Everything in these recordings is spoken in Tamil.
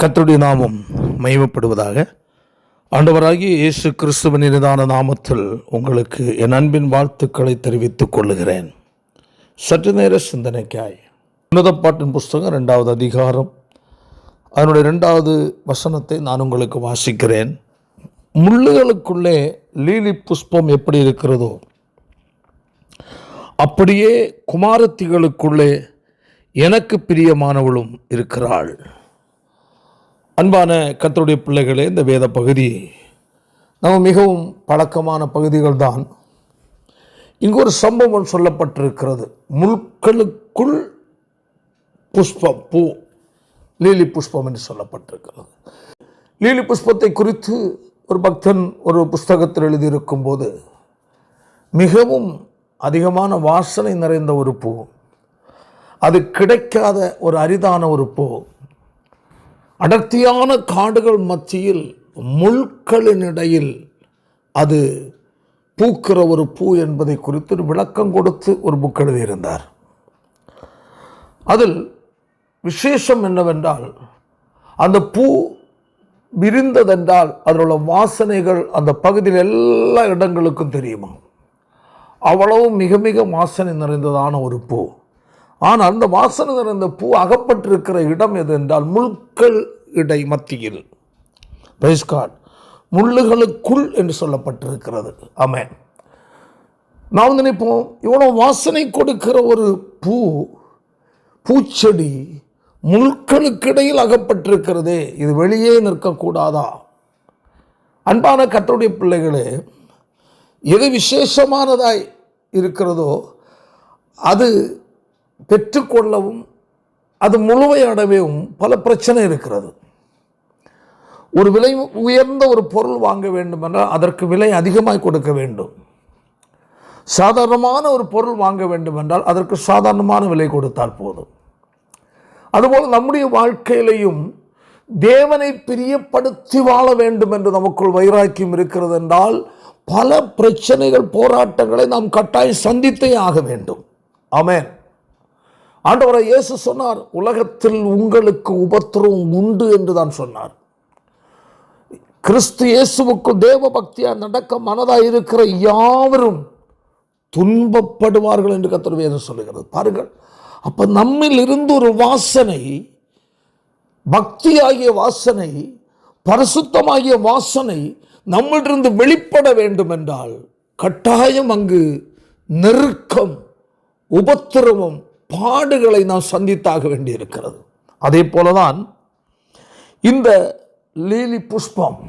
கர்த்தருடைய நாமம் மகிமைப்படுவதாக. ஆண்டவராகிய இயேசு கிறிஸ்துவின் இனிதான நாமத்தில் உங்களுக்கு என் அன்பின் வாழ்த்துக்களை தெரிவித்துக் கொள்ளுகிறேன். சற்று நேர சிந்தனைக்காய் உன்னத பாட்டின் புஸ்தகம் 2வது அதிகாரம் அதனுடைய 2வது வசனத்தை நான் உங்களுக்கு வாசிக்கிறேன். முள்ளுகளுக்குள்ளே லீலி புஷ்பம் எப்படி இருக்கிறதோ அப்படியே குமாரத்திகளுக்குள்ளே எனக்கு பிரியமானவளும் இருக்கிறாள். அன்பான கர்த்தருடைய பிள்ளைகளே, இந்த வேத பகுதி நம்ம மிகவும் பழக்கமான பகுதிகள் தான். இங்கு ஒரு சம்பவம் சொல்லப்பட்டிருக்கிறது. முள்களுக்குள் புஷ்பம், பூ, லீலி புஷ்பம் என்று சொல்லப்பட்டிருக்கிறது. லீலி புஷ்பத்தை குறித்து ஒரு பக்தன் ஒரு புஸ்தகத்தில் எழுதியிருக்கும் போது மிகவும் அதிகமான வாசனை நிறைந்த ஒரு பூ, அது கிடைக்காத ஒரு அரிதான ஒரு பூ, அடர்த்தியான காடுகள் மத்தியில் முள்களின் இடையில் அது பூக்கிற ஒரு பூ என்பதை குறித்து ஒரு விளக்கம் கொடுத்து ஒரு புக் எழுதியிருந்தார். அதில் விசேஷம் என்னவென்றால், அந்த பூ விரிந்ததென்றால் அதில் உள்ள வாசனைகள் அந்த பகுதியில் எல்லா இடங்களுக்கும் தெரியுமா. அவ்வளவு மிக மிக வாசனை நிறைந்ததான ஒரு பூ. ஆனால் அந்த வாசனை நிறைந்த பூ அகப்பட்டிருக்கிற இடம் எது என்றால் முள்கள் இடை மத்தியில். பிரைஸ் காட், முள்ளுகளுக்குள் என்று சொல்லப்பட்டிருக்கிறது. ஆமென். நாம் நினைப்போம், இவ்வளவு வாசனை கொடுக்கிற ஒரு பூச்செடி முள்களுக்கிடையில் அகப்பட்டிருக்கிறதே, இது வெளியே நிற்கக்கூடாதா? அன்பான கர்த்தருடைய பிள்ளைகளே, எது விசேஷமானதாய் இருக்கிறதோ அது பெற்றுக்கொள்ளவும் அது முழுமையடையவும் பல பிரச்சனை இருக்கிறது. ஒரு விலை உயர்ந்த ஒரு பொருள் வாங்க வேண்டும் என்றால் அதற்கு விலை அதிகமாக கொடுக்க வேண்டும். சாதாரணமான ஒரு பொருள் வாங்க வேண்டும் என்றால் அதற்கு சாதாரணமான விலை கொடுத்தால் போதும். அதுபோல் நம்முடைய வாழ்க்கையிலையும் தேவனை பிரியப்படுத்தி வாழ வேண்டும் என்று நமக்குள் வைராக்கியம் இருக்கிறது என்றால் பல பிரச்சனைகள், போராட்டங்களை நாம் கட்டாயம் சந்தித்தே ஆக வேண்டும். ஆமென். ஆண்டவராகிய இயேசு சொன்னார், உலகத்தில் உங்களுக்கு உபத்திரவம் உண்டு என்று தான் சொன்னார். கிறிஸ்து இயேசுவுக்கு தேவ பக்தியாக நடக்க மனதாக இருக்கிற யாவரும் துன்பப்படுவார்கள் என்று கர்த்தர் வேதம் சொல்லுகிறது. பாருங்கள், அப்ப நம்மில் இருந்து ஒரு வாசனை, பக்தியாகிய வாசனை, பரிசுத்தமாகிய வாசனை நம்மிலிருந்து வெளிப்பட வேண்டும் என்றால் கட்டாயம் அங்கு நெருக்கம், உபத்திரவம், பாடுகளை நாம் சந்தித்தாக வேண்டியிருக்கிறது. அதே போலதான் இந்த லீலி புஷ்பம்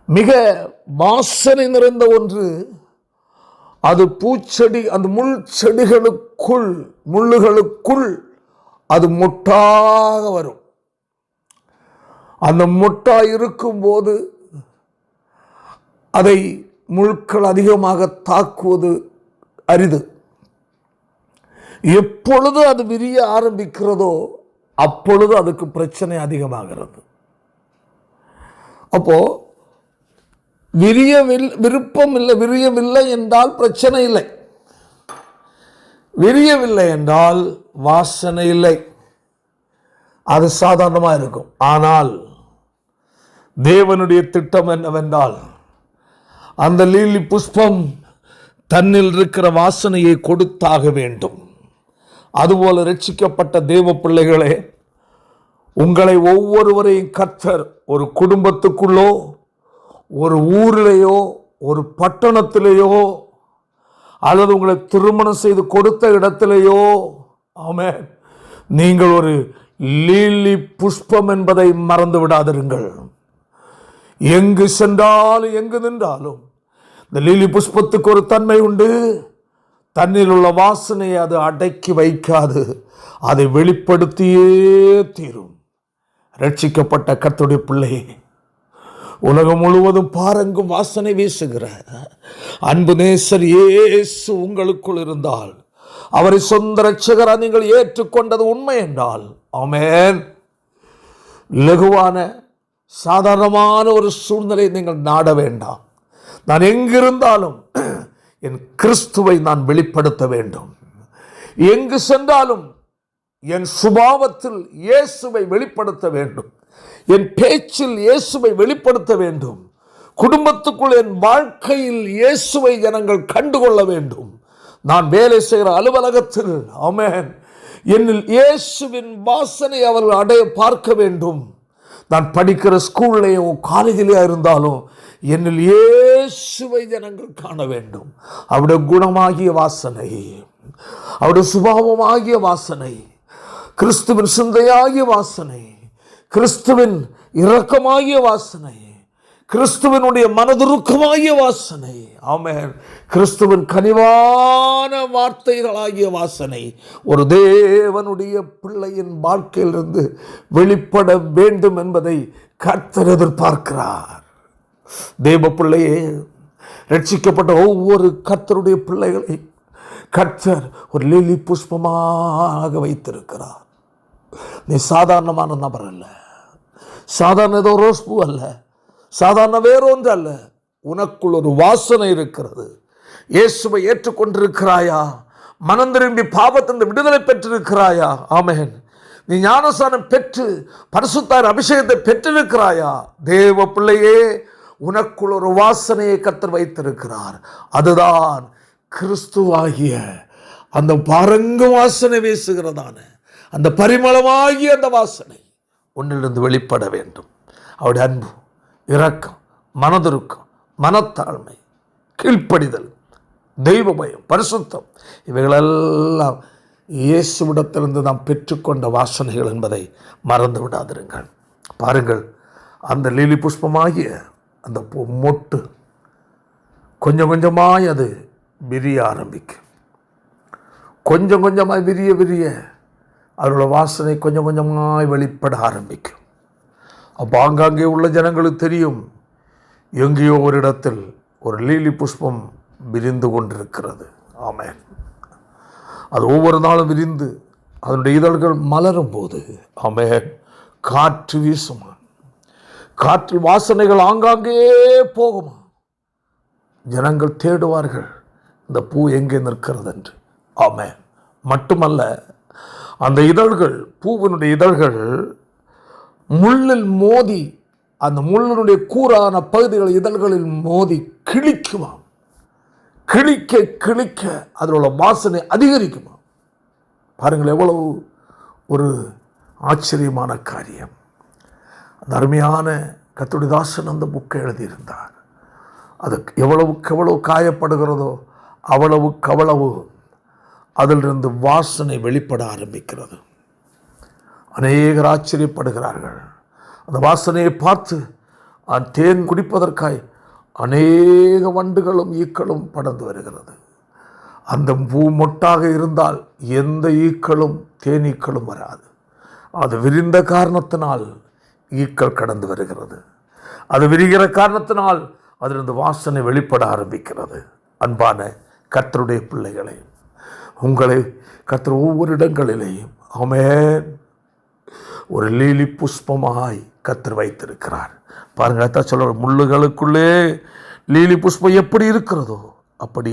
மிக வாசனை நிறைந்த ஒன்று. அது பூச்செடி, அந்த முள்ளுகளுக்குள் அது மொட்டாக வரும். அந்த மொட்டா இருக்கும்போது அதை முள்கள் அதிகமாக தாக்குவது அரிது. எப்பொழுது அது விரிய ஆரம்பிக்கிறதோ அப்பொழுது அதுக்கு பிரச்சனை அதிகமாகிறது. அப்போ விருப்பம் இல்லை, விரியவில்லை என்றால் பிரச்சனை இல்லை. விரியவில்லை என்றால் வாசனை இல்லை, அது சாதாரணமாக இருக்கும். ஆனால் தேவனுடைய திட்டம் என்னவென்றால், அந்த லீலி புஷ்பம் தன்னில் இருக்கிற வாசனையை கொடுத்தாக வேண்டும். அதுபோல ரட்சிக்கப்பட்ட தேவ பிள்ளைகளே, உங்களை ஒவ்வொருவரையும் கர்த்தர் ஒரு குடும்பத்துக்குள்ளோ, ஒரு ஊரிலேயோ, ஒரு பட்டணத்திலேயோ, அல்லது உங்களை திருமணம் செய்து கொடுத்த இடத்திலேயோ, ஆமென், நீங்கள் ஒரு லீலி புஷ்பம் என்பதை மறந்து விடாதிருங்கள். எங்கு சென்றாலும் எங்கு நின்றாலும் இந்த லீலி புஷ்பத்துக்கு ஒரு தன்மை உண்டு. தன்னில் உள்ள வாசனையை அது அடக்கி வைக்காது, அதை வெளிப்படுத்தியே தீரும். ரட்சிக்கப்பட்ட கர்த்தருடைய பிள்ளையே, உலகம் முழுவதும் பாருங்கும் வாசனை வீசுகிற அன்பு நேசர் இயேசு உங்களுக்குள் இருந்தால், அவரை சொந்த ரட்சகராக நீங்கள் ஏற்றுக்கொண்டது உண்மை என்றால், ஆமென், லகுவான சாதாரணமான ஒரு சூழ்நிலையை நீங்கள் நாட வேண்டாம். நான் எங்கிருந்தாலும் என் கிறிஸ்துவை நான் வெளிப்படுத்த வேண்டும். எங்கு சென்றாலும் என் சுபாவத்தில் இயேசுவை வெளிப்படுத்த வேண்டும், என் பேச்சில் இயேசுவை வெளிப்படுத்த வேண்டும், குடும்பத்துக்குள் என் வாழ்க்கையில் இயேசுவை ஜனங்கள் கண்டுகொள்ள வேண்டும். நான் வேலை செய்கிற அலுவலகத்தில் ஆமென் என்னில் இயேசுவின் வாசனை அவர்கள் அடைய பார்க்க வேண்டும். நான் படிக்கிற ஸ்கூல்லையோ காலேஜிலேயோ இருந்தாலும் என்னில் இயேசுவை ஜனங்கள் காண வேண்டும். அவருடைய குணமாகிய வாசனை, அவருடைய சுபாவமாகிய வாசனை, கிறிஸ்துவின் சிந்தையாகிய வாசனை, கிறிஸ்துவின் இரக்கமாகிய வாசனை, கிறிஸ்துவனுடைய மனதுருக்கமாகிய வாசனை, ஆமென், கிறிஸ்துவின் கனிவான வார்த்தைகளாகிய வாசனை ஒரு தேவனுடைய பிள்ளையின் வாழ்க்கையிலிருந்து வெளிப்பட வேண்டும் என்பதை கர்த்தர் எதிர்பார்க்கிறார். தேவ பிள்ளையே, ரட்சிக்கப்பட்ட ஒவ்வொரு கர்த்தருடைய பிள்ளைகளை கர்த்தர் ஒரு லிலி புஷ்பமாக வைத்திருக்கிறார். நீ சாதாரணமான நபர் அல்ல, சாதாரண ஏதோ ரோஸ் பூ அல்ல, சாதாரண வேறொன்று அல்ல. உனக்குள் ஒரு வாசனை இருக்கிறது. இயேசுவை ஏற்றுக்கொண்டிருக்கிறாயா? மனம் திரும்பி பாவத்திலிருந்து விடுதலை பெற்றிருக்கிறாயா? ஆமென். நீ ஞானஸ்நானம் பெற்று பரிசுத்தாவின் அபிஷேகத்தை பெற்றிருக்கிறாயா? தேவ பிள்ளையே, உனக்குள் ஒரு வாசனையை கர்த்தர் வைத்திருக்கிறார். அதுதான் கிறிஸ்துவாகிய அந்த பரங்கு வாசனை வீசுகிறதான அந்த பரிமளமாகிய அந்த வாசனை உன்னிலிருந்து வெளிப்பட வேண்டும். அவருடைய அன்பு, இரக்கம், மனதுருக்கம், மனத்தாழ்மை, கீழ்ப்படிதல், தெய்வ பயம், பரிசுத்தம், இவைகளெல்லாம் இயேசுவிடத்திலிருந்து நாம் பெற்றுக்கொண்ட வாசனைகள் என்பதை மறந்து விடாதிருங்கள். பாருங்கள், அந்த லீலி புஷ்பமாகிய அந்த மொட்டு கொஞ்சம் கொஞ்சமாய் அது விரிய ஆரம்பிக்கும். கொஞ்சம் கொஞ்சமாய் விரிய விரிய அதோட வாசனை கொஞ்சம் கொஞ்சமாய் வெளிப்பட ஆரம்பிக்கும். அப்போ ஆங்காங்கே உள்ள ஜனங்களுக்கு தெரியும், எங்கேயோ ஒரு இடத்தில் ஒரு லீலி புஷ்பம் விரிந்து கொண்டிருக்கிறது. ஆமென். அது ஒவ்வொரு நாளும் விரிந்து அதனுடைய இதழ்கள் மலரும் போது ஆமென், காற்று வீசுமா, காற்றில் வாசனைகள் ஆங்காங்கே போகுமா. ஜனங்கள் தேடுவார்கள் இந்த பூ எங்கே நிற்கிறது என்று. ஆமென். மட்டுமல்ல, அந்த இதழ்கள், பூவினுடைய இதழ்கள் முள்ளில் மோதி, அந்த முள்ளினுடைய கூரான பகுதிகள் இதழ்களில் மோதி கிழிக்குமா. கிழிக்க கிழிக்க அதோட வாசனை அதிகரிக்குமா. பாருங்கள், எவ்வளவு ஒரு ஆச்சரியமான காரியம். அந்த அருமையான கர்த்தருடைய தாசன் அந்த புக்கை எழுதியிருந்தார். அது எவ்வளவுக்கு எவ்வளவு காயப்படுகிறதோ அவ்வளவுக்கு அவ்வளவு அதிலிருந்து வாசனை வெளிப்பட ஆரம்பிக்கிறது. அநேகர் ஆச்சரியப்படுகிறார்கள். அந்த வாசனையை பார்த்து தேன் குடிப்பதற்காய் அநேக வண்டுகளும் ஈக்களும் படர்ந்து வருகிறது. அந்த பூ மொட்டாக இருந்தால் எந்த ஈக்களும் தேனீக்களும் வராது. அது விரிந்த காரணத்தினால் ஈக்கள் கடந்து வருகிறது. அது விரிகிற காரணத்தினால் அதிலிருந்து வாசனை வெளிப்பட ஆரம்பிக்கிறது. அன்பான கர்த்தருடைய பிள்ளைகளை, உங்களை கர்த்தர் ஒவ்வொரு இடங்களிலேயும் ஆமென் ஒரு லீலி புஷ்பமாய் கர்த்தர் வைத்திருக்கிறார். பாருங்கள், அதான் சொல்ற, முள்ளுகளுக்குள்ளே லீலி புஷ்பம் எப்படி இருக்கிறதோ அப்படி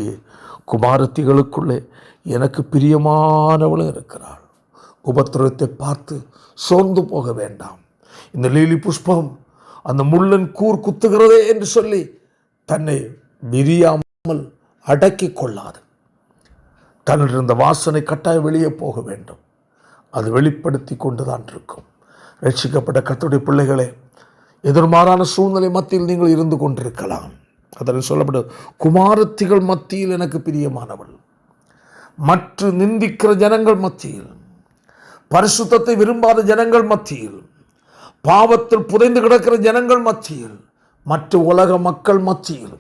குமாரத்திகளுக்குள்ளே எனக்கு பிரியமானவளும் இருக்கிறாள். உபத்திரத்தை பார்த்து சோர்ந்து போக வேண்டாம். இந்த லீலி புஷ்பம் அந்த முள்ளன் கூர் குத்துகிறதே என்று சொல்லி தன்னை விரியாமல் அடக்கி கொள்ளாது. தன்னிருந்த வாசனை கட்டாயம் வெளியே போக வேண்டும். அது வெளிப்படுத்தி கொண்டுதான் இருக்கும். ரட்சிக்கப்பட்ட கர்த்தருடைய பிள்ளைகளே, எதிர்மாறான சூழ்நிலை மத்தியில் நீங்கள் இருந்து கொண்டிருக்கலாம். அதில் சொல்லப்பட்ட குமாரத்திகள் மத்தியில் எனக்கு பிரியமானவள், மற்ற நிந்திக்கிற ஜனங்கள் மத்தியில், பரிசுத்தத்தை விரும்பாத ஜனங்கள் மத்தியில், பாவத்தில் புதைந்து கிடக்கிற ஜனங்கள் மத்தியில், மற்ற உலக மக்கள் மத்தியில்,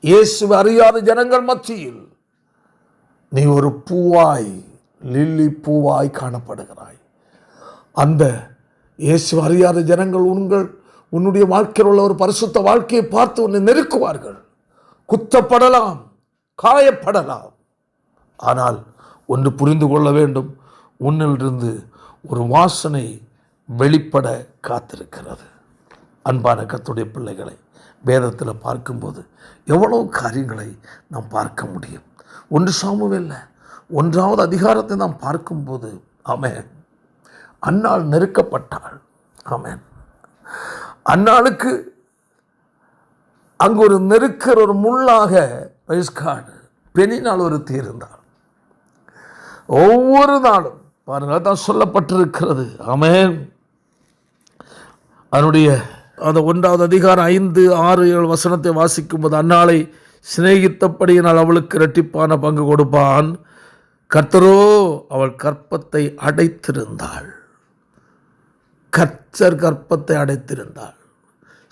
இயேசுவை அறியாத ஜனங்கள் மத்தியில் நீ ஒரு பூவாய், லில்லி பூவாய் காணப்படுகிறாய். அந்த இயேசு அறியாத ஜனங்கள் உன்னுடைய வாழ்க்கையில் உள்ள ஒரு பரிசுத்த வாழ்க்கையை பார்த்து உன்னை நெருக்குவார்கள். குத்தப்படலாம், காயப்படலாம். ஆனால் ஒன்று புரிந்து கொள்ள வேண்டும், உன்னிலிருந்து ஒரு வாசனை வெளிப்பட காத்திருக்கிறது. அன்பான கர்த்தருடைய பிள்ளைகளை, வேதத்தில் பார்க்கும்போது எவ்வளவு காரியங்களை நாம் பார்க்க முடியும். 1 சாமுவேல் 1வது அதிகாரத்தை நாம் பார்க்கும்போது ஆமென். அன்னாள் நெருக்கப்பட்டாள். ஆமென். அன்னாளுக்கு அங்கு ஒரு நெருக்கிற ஒரு முள்ளாக பெண்ணினால் ஒரு தீர்ந்தாள். ஒவ்வொரு நாளும் பாருங்கள், தான் சொல்லப்பட்டிருக்கிறது. ஆமென். அதனுடைய அந்த 1வது அதிகாரம் 5, 6, 7 வசனத்தை வாசிக்கும் போது, அன்னாளை சிநேகித்தபடியினால் அவளுக்கு இரட்டிப்பான பங்கு கொடுப்பான், கர்த்தரோ அவள் கற்பத்தை அடைத்திருந்தாள். கர்த்தர் கற்பத்தை அடைத்திருந்தாள்.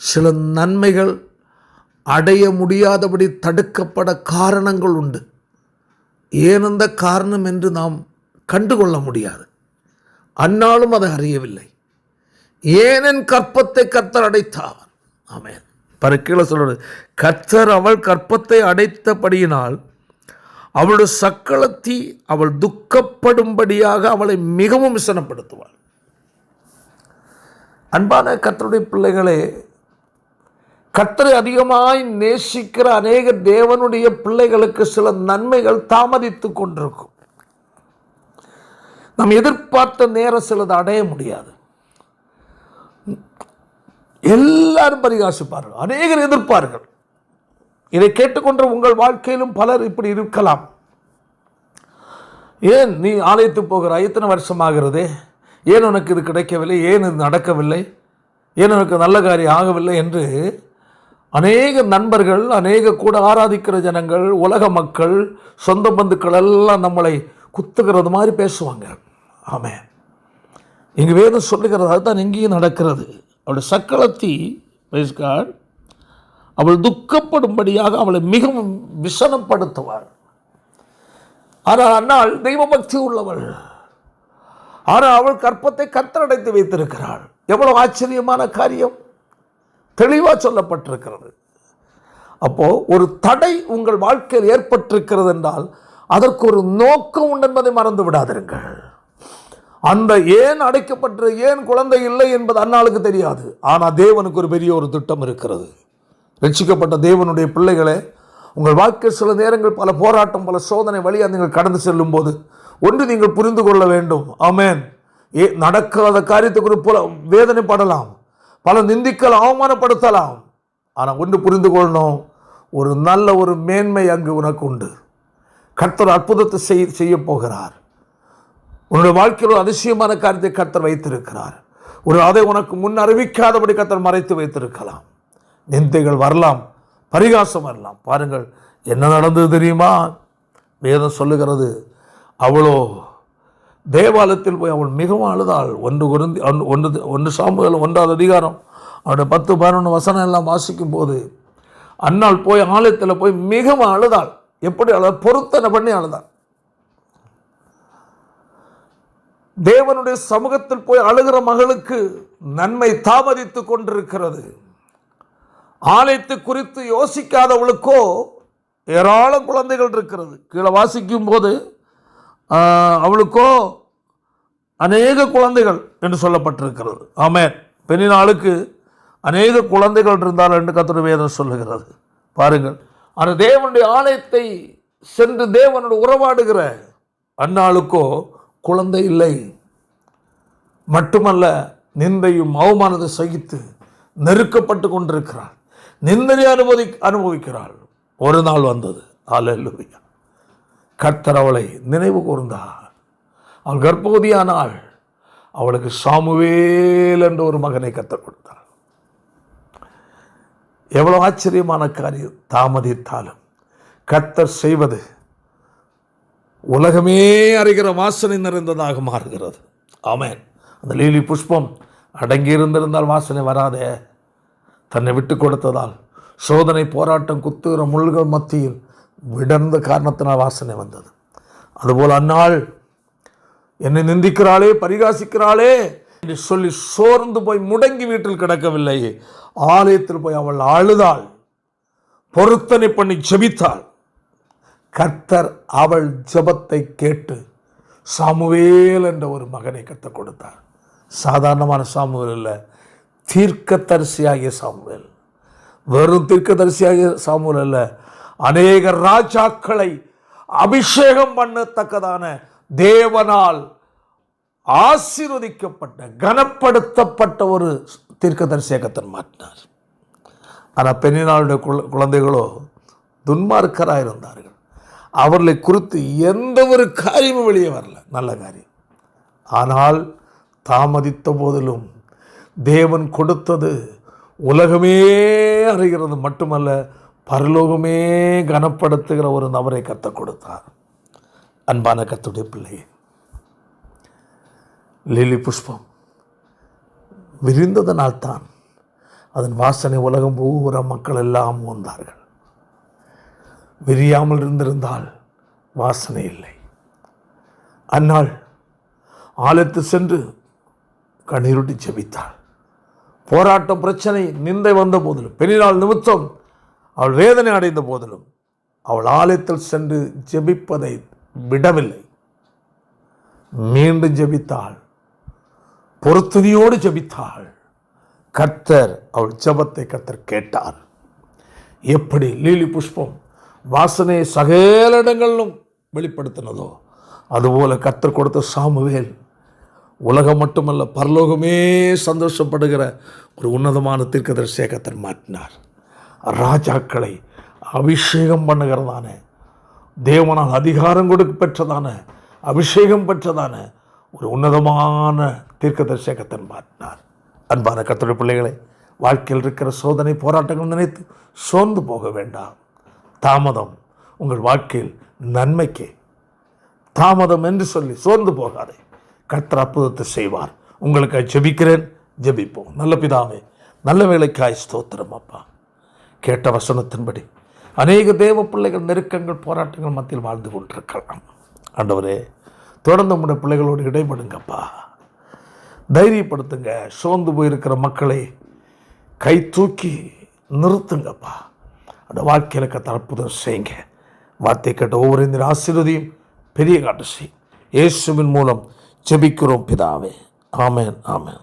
சில நன்மைகள் அடைய முடியாதபடி தடுக்கப்பட காரணங்கள் உண்டு. ஏன் அந்த காரணம் என்று நாம் கண்டுகொள்ள முடியாது. அன்னாலும் அதை அறியவில்லை. ஏன் என் கற்பத்தை கர்த்தர் அடைத்தார்? ஆமென். கீழே சொல்றது, கர்த்தர் அவள் கற்பத்தை அடைத்தபடியினால் அவளுடைய சக்களத்தி அவள் துக்கப்படும்படியாக அவளை மிகவும் விசனப்படுத்துவாள். அன்பான கர்த்தருடைய பிள்ளைகளே, கர்த்தரை அதிகமாய் நேசிக்கிற அநேக தேவனுடைய பிள்ளைகளுக்கு சில நன்மைகள் தாமதித்து கொண்டிருக்கும். நாம் எதிர்பார்த்த நேரம் சிலது அடைய முடியாது. எல்லாரும் பரிகாசிப்பார்கள், அநேகர் எதிர்ப்பார்கள். இதை கேட்டுக்கொண்ட உங்கள் வாழ்க்கையிலும் பலர் இப்படி இருக்கலாம். ஏன் நீ ஆலயத்துக்கு போகிறாய், எத்தனை வருஷமாகிறது, ஏன் உனக்கு இது கிடைக்கவில்லை, ஏன் இது நடக்கவில்லை, ஏன் உனக்கு நல்ல காரியம் ஆகவில்லை என்று அநேக நண்பர்கள், அநேக கூட ஆராதிக்கிற ஜனங்கள், உலக மக்கள், சொந்த பந்துக்கள் எல்லாம் நம்மளை குத்துகிறது மாதிரி பேசுவாங்க. ஆமென். இங்கு வேதம் சொல்லுகிறது அதுதான் இங்கேயும் நடக்கிறது. அவளுடைய சக்களத்தி அவள் துக்கப்படும்படியாக அவளை மிகவும் விசனப்படுத்துவாள். ஆனால் அன்னாள் தெய்வ பக்தி உள்ளவள். ஆனால் அவள் கற்பத்தை கர்த்தர் அடைத்து வைத்திருக்கிறாள். எவ்வளவு ஆச்சரியமான காரியம், தெளிவாக சொல்லப்பட்டிருக்கிறது. அப்போ ஒரு தடை உங்கள் வாழ்க்கையில் ஏற்பட்டிருக்கிறது என்றால் அதற்கு ஒரு நோக்கம் உண்டு என்பதை மறந்து விடாதிருங்கள். அந்த ஏன் அடைக்கப்பட்ட, ஏன் குழந்தை இல்லை என்பது அன்னாளுக்கு தெரியாது. ஆனால் தேவனுக்கு ஒரு பெரிய ஒரு திட்டம் இருக்கிறது. ரட்சிக்கப்பட்ட தேவனுடைய பிள்ளைகளே, உங்கள் வாழ்க்கை சில நேரங்கள் பல போராட்டம், பல சோதனை வழியாக நீங்கள் கடந்து செல்லும் போது ஒன்று நீங்கள் புரிந்து கொள்ள வேண்டும். ஆமென். நடக்காத காரியத்துக்கு போல வேதனைப்படலாம், பல நிந்திக்கலாம், அவமானப்படுத்தலாம். ஆனால் ஒன்று புரிந்து கொள்ளணும், ஒரு நல்ல ஒரு மேன்மை அங்கு உனக்கு உண்டு. கர்த்தர் அற்புதத்தை செய்ய போகிறார். உன்னுடைய வாழ்க்கையில் ஒரு அதிசயமான காரியத்தை கர்த்தர் வைத்திருக்கிறார். அதை உனக்கு முன் அறிவிக்காதபடி கர்த்தர் மறைத்து வைத்திருக்கலாம். நிந்தைகள் வரலாம், பரிகாசம் வரலாம். பாருங்கள் என்ன நடந்தது தெரியுமா? வேதம் சொல்லுகிறது, அவளோ தேவாலயத்தில் போய் அவள் மிகவும் அழுதாள். 1 சாமுவேல் 1வது அதிகாரம் அவருடைய 10, 11 வசனம் எல்லாம் வாசிக்கும் போது அன்னாள் போய் ஆலயத்தில் போய் மிகவும் அழுதாள். எப்படி அழுதாள்? பொருத்தனை பண்ணி அழுதாள். தேவனுடைய சமூகத்தில் போய் அழுகிற மகளுக்கு நன்மை தாமதித்து கொண்டிருக்கிறது. ஆலயத்தை குறித்து யோசிக்காதவளுக்கோ ஏராளம் குழந்தைகள் இருக்கிறது. கீழே வாசிக்கும் போது அவளுக்கோ அநேக குழந்தைகள் என்று சொல்லப்பட்டிருக்கிறது. ஆமென். பெண்ணினாளுக்கு அநேக குழந்தைகள் இருந்தால் என்று கர்த்தருடைய வேதம் சொல்லுகிறது. பாருங்கள், அந்த தேவனுடைய ஆலயத்தை சென்று தேவனோடு உறவாடுகிற அன்னாளுக்கோ குழந்தை இல்லை. மட்டுமல்ல, நிந்தையும் அவமானத்தை சகித்து நெருக்கப்பட்டு கொண்டிருக்கிறாள். நிந்தையை அனுபவிக்கிறாள். ஒரு நாள் வந்தது, அல்லேலூயா, கர்த்தர் அவளை நினைவு கூர்ந்தார். அவள் கர்ப்பவதியானாள். அவளுக்கு சாமுவேல் என்ற ஒரு மகனை கர்த்தர் கொடுத்தார். எவ்வளவு ஆச்சரியமான காரியம். தாமதித்தாலும் கர்த்தர் செய்வது உலகமே அறிகிற வாசனை நிறைந்ததாக மாறுகிறது. ஆமென். அந்த லீலி புஷ்பம் அடங்கி இருந்திருந்தால் வாசனை வராதே. தன்னை விட்டு கொடுத்ததால் சோதனை, போராட்டம், குத்துகிற முள்கள் மத்தியில் விடர்ந்த காரணத்தினால் வாசனை வந்தது. அதுபோல் அன்னாள் என்னை நிந்திக்கிறாளே, பரிகாசிக்கிறாளே என்று சொல்லி சோர்ந்து போய் முடங்கி வீட்டில் கிடக்கவில்லை. ஆலயத்தில் போய் அவள் அழுதாள், பொருத்தனை பண்ணி ஜெபித்தாள். கர்த்தர் அவள் ஜெபத்தை கேட்டு சாமுவேல் என்ற ஒரு மகனை கர்த்தர் கொடுத்தார். சாதாரணமான சாமுவேல் இல்லை, தீர்க்கதரிசியாகிய சாமுவேல். வெறும் தீர்க்கதரிசியாகிய சாமுவேல் அல்ல, அநேக ராஜாக்களை அபிஷேகம் பண்ணத்தக்கதான தேவனால் ஆசீர்வதிக்கப்பட்ட கனப்படுத்தப்பட்ட ஒரு தீர்க்கதரிசியாக கர்த்தர் மாற்றினார். ஆனால் பெண்ணினாளுடைய குழந்தைகளோ துன்மார்க்கராக இருந்தார்கள். அவர்களை குறித்து எந்த ஒரு காரியமும் வெளியே வரல, நல்ல காரியம். ஆனால் தாமதித்த போதிலும் தேவன் கொடுத்தது உலகமே அறிகிறது மட்டுமல்ல, பரலோகமே கனப்படுத்துகிற ஒரு நபரை கர்த்தர் கொடுத்தார். அன்பான கர்த்தருடைய பிள்ளையே, லிலி புஷ்பம் விரிந்ததனால்தான் அதன் வாசனை உலகம் பூரா மக்கள் எல்லாம் வந்தார்கள். விரியாமல் இருந்திருந்தால் வாசனை இல்லை. அந்நாள் ஆலயத்து சென்று கண்ணீருட்டி ஜெபித்தாள். போராட்டம், பிரச்சனை, நிந்தை வந்த போதிலும், பெண்ணினால் நிமித்தம் அவள் வேதனை அடைந்த போதிலும் அவள் ஆலயத்தில் சென்று ஜெபிப்பதை விடவில்லை. மீண்டும் ஜெபித்தாள், பொறுத்துதியோடு ஜெபித்தாள். கர்த்தர் அவள் ஜெபத்தை கர்த்தர் கேட்டார். எப்படி லீலி புஷ்பம் வாசனையை சகல இடங்களிலும் வெளிப்படுத்தினதோ, அதுபோல கர்த்தர் கொடுத்த சாமுவேல் உலகம் மட்டுமல்ல பரலோகமே சந்தோஷப்படுகிற ஒரு உன்னதமான தீர்க்கதரிசியை கர்த்தர் மாற்றினார். ராஜாக்களை அபிஷேகம் பண்ணுகிறதான, தேவனால் அதிகாரம் கொடுக்க பெற்றதான, அபிஷேகம் பெற்றதான ஒரு உன்னதமான தீர்க்கதரிசியை கர்த்தர் மாற்றினார். அன்பான கர்த்தருடைய பிள்ளைகளை, வாழ்க்கையில் இருக்கிற சோதனை, போராட்டங்கள் நினைத்து சோர்ந்து போக வேண்டாம். தாமதம் உங்கள் வாழ்க்கையில் நன்மைக்கே. தாமதம் என்று சொல்லி சோர்ந்து போகாதே. கர்த்தர் அற்புதத்தை செய்வார். உங்களுக்கு ஜெபிக்கிறேன், ஜெபிப்போம். நல்ல பிதாவே, நல்ல வேலைக்காய் ஸ்தோத்திரம் அப்பா. கேட்ட வசனத்தின்படி அநேக தேவ பிள்ளைகள் நெருக்கங்கள், போராட்டங்கள் மத்தியில் வாழ்ந்து கொண்டிருக்கலாம். ஆண்டவரே, தொடர்ந்து உங்களுடைய பிள்ளைகளோடு இடைபடுங்கப்பா. தைரியப்படுத்துங்க. சோர்ந்து போயிருக்கிற மக்களை கை தூக்கி நிறுத்துங்கப்பா. அந்த வாழ்க்கையில் கர்த்தர் அற்புதம் செய்யுங்க. வார்த்தை கேட்ட ஒவ்வொரு இந்த ஆசீர்வதியும் பெரிய காட்டு செய். இயேசுவின் மூலம் ஜெபிக்கிறோம் பிதாவே. ஆமென், ஆமென்.